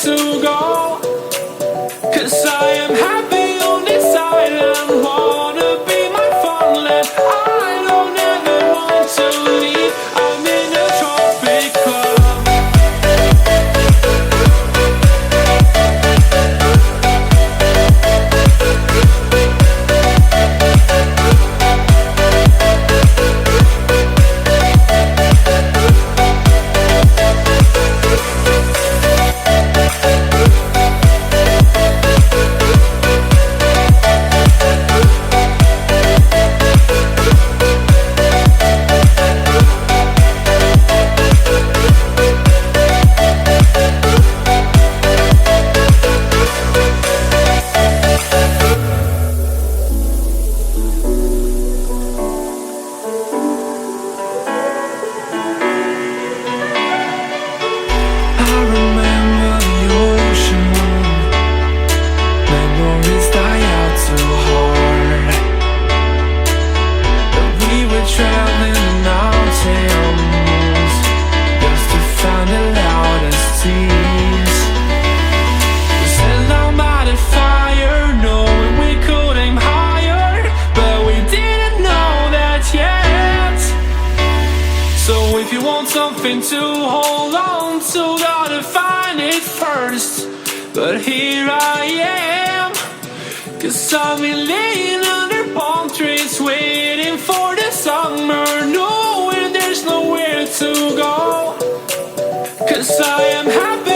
to go. 'Cause I am happy on this island, wanna be my farmland. I don't ever want to leave, I'm in a tropic club. I remember the ocean, memories die out too hard. But we were traveling the mountains just to find the loudest tears. We sat down by the fire, knowing we could aim higher, but we didn't know that yet. So if you want something to hold on to, gotta find it first. But here I am, 'cause I've been laying under palm trees, waiting for the summer, knowing there's nowhere to go. 'Cause I am happy